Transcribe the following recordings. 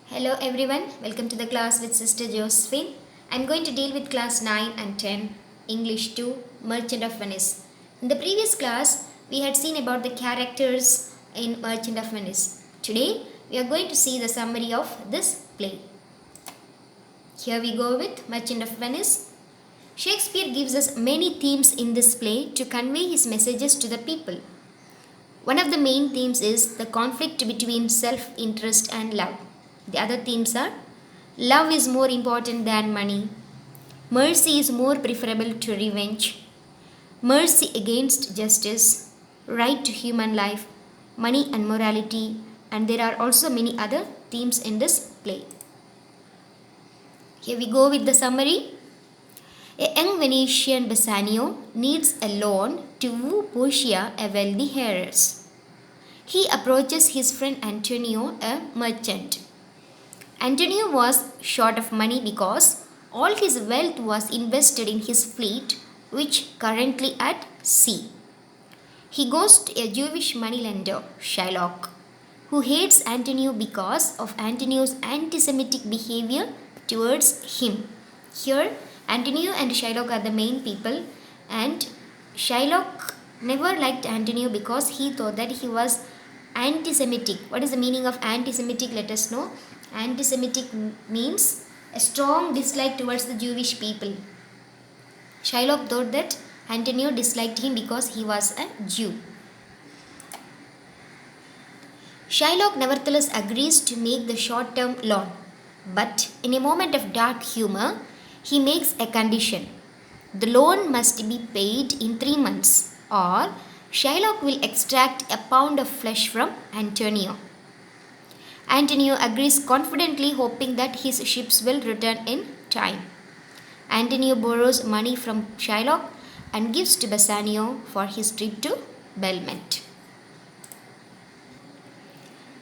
Hello everyone, welcome to the class with Sister Josephine. I'm going to deal with class 9 and 10, English 2, Merchant of Venice. In the previous class, we had seen about the characters in Merchant of Venice. Today, we are going to see the summary of this play. Here we go with Merchant of Venice. Shakespeare gives us many themes in this play to convey his messages to the people. One of the main themes is the conflict between self-interest and love. The other themes are love is more important than money, mercy is more preferable to revenge, mercy against justice, right to human life, money and morality, and there are also many other themes in this play. Here we go with the summary. A young Venetian Bassanio needs a loan to woo Portia, a wealthy heiress. He approaches his friend Antonio, a merchant. Antonio was short of money because all his wealth was invested in his fleet, which currently at sea. He goes to a Jewish moneylender, Shylock, who hates Antonio because of Antonio's anti-Semitic behavior towards him. Here, Antonio and Shylock are the main people, and Shylock never liked Antonio because he thought that he was anti-Semitic. What is the meaning of anti-Semitic? Let us know. Anti-Semitic means a strong dislike towards the Jewish people. Shylock thought that Antonio disliked him because he was a Jew. Shylock nevertheless agrees to make the short-term loan, but in a moment of dark humor, he makes a condition. The loan must be paid in 3 months, or Shylock will extract a pound of flesh from Antonio. Antonio agrees confidently, hoping that his ships will return in time. Antonio borrows money from Shylock and gives to Bassanio for his trip to Belmont.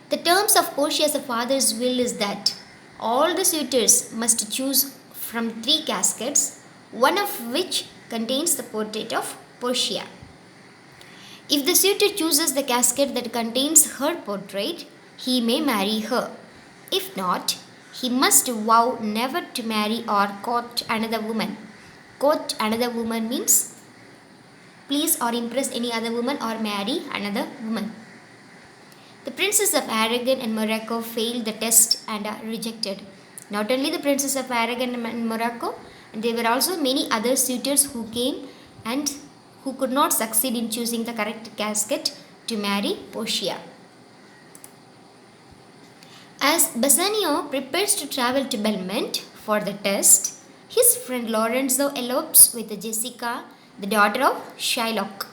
The terms of Portia's father's will is that all the suitors must choose from 3 caskets, one of which contains the portrait of Portia. If the suitor chooses the casket that contains her portrait, he may marry her. If not, he must vow never to marry or court another woman. Court another woman means please or impress any other woman or marry another woman. The princes of Aragon and Morocco failed the test and are rejected. Not only the princes of Aragon and Morocco, there were also many other suitors who came and who could not succeed in choosing the correct casket to marry Portia. As Bassanio prepares to travel to Belmont for the test, his friend Lorenzo elopes with Jessica, the daughter of Shylock.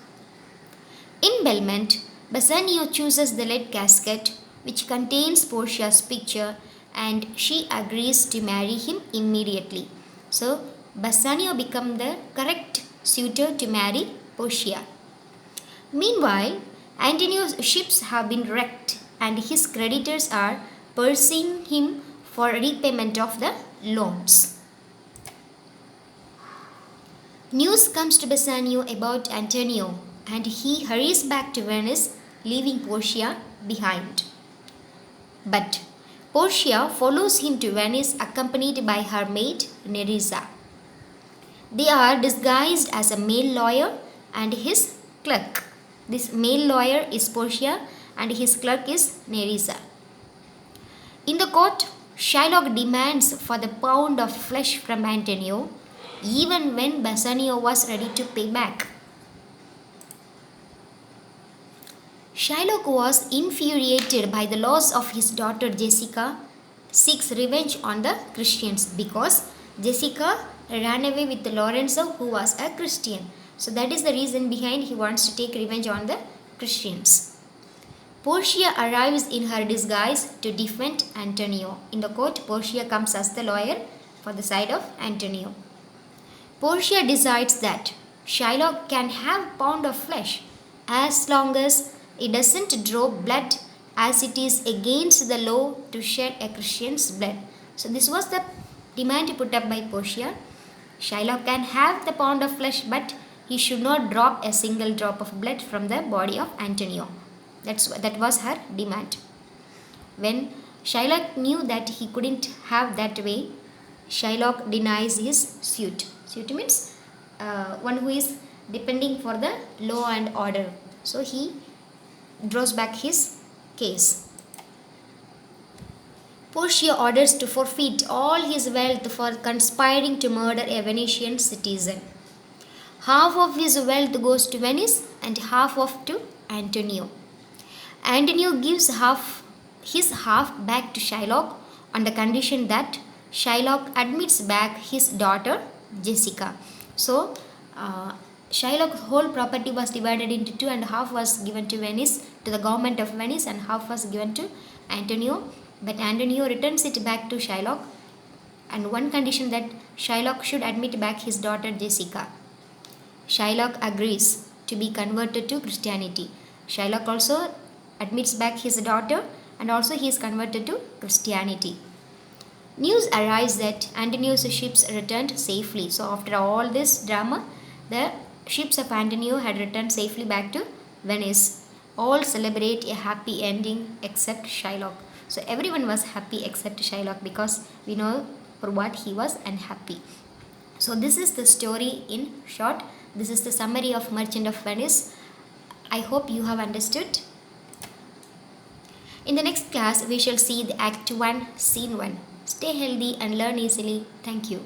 In Belmont, Bassanio chooses the lead casket which contains Portia's picture, and she agrees to marry him immediately. So, Bassanio becomes the correct suitor to marry Portia. Meanwhile, Antonio's ships have been wrecked and his creditors are pursuing him for repayment of the loans. News comes to Bassanio about Antonio and he hurries back to Venice, leaving Portia behind. But Portia follows him to Venice accompanied by her maid Nerissa. They are disguised as a male lawyer and his clerk. This male lawyer is Portia and his clerk is Nerissa. In the court, Shylock demands for the pound of flesh from Antonio, even when Bassanio was ready to pay back. Shylock was infuriated by the loss of his daughter Jessica, seeks revenge on the Christians because Jessica ran away with Lorenzo, who was a Christian. So that is the reason behind he wants to take revenge on the Christians. Portia arrives in her disguise to defend Antonio. In the court, Portia comes as the lawyer for the side of Antonio. Portia decides that Shylock can have a pound of flesh as long as it doesn't draw blood, as it is against the law to shed a Christian's blood. So this was the demand put up by Portia. Shylock can have the pound of flesh, but he should not drop a single drop of blood from the body of Antonio. That was her demand. When Shylock knew that he couldn't have that way. Shylock denies his suit. Suit means one who is depending for the law and order. So he draws back his case. Portia orders to forfeit all his wealth for conspiring to murder a Venetian citizen. Half of his wealth goes to Venice and half of to Antonio. Antonio gives his half back to Shylock on the condition that Shylock admits back his daughter Jessica. So, Shylock's whole property was divided into two, and half was given to Venice, to the government of Venice, and half was given to Antonio. But Antonio returns it back to Shylock, and one condition that Shylock should admit back his daughter Jessica. Shylock agrees to be converted to Christianity. Shylock also admits back his daughter, and also he is converted to Christianity. News arrives that Antonio's ships returned safely. So after all this drama, the ships of Antonio had returned safely back to Venice. All celebrate a happy ending except Shylock. So everyone was happy except Shylock, because we know for what he was unhappy. So this is the story in short. This is the summary of Merchant of Venice. I hope you have understood. In the next class, we shall see the Act 1, Scene 1. Stay healthy and learn easily. Thank you.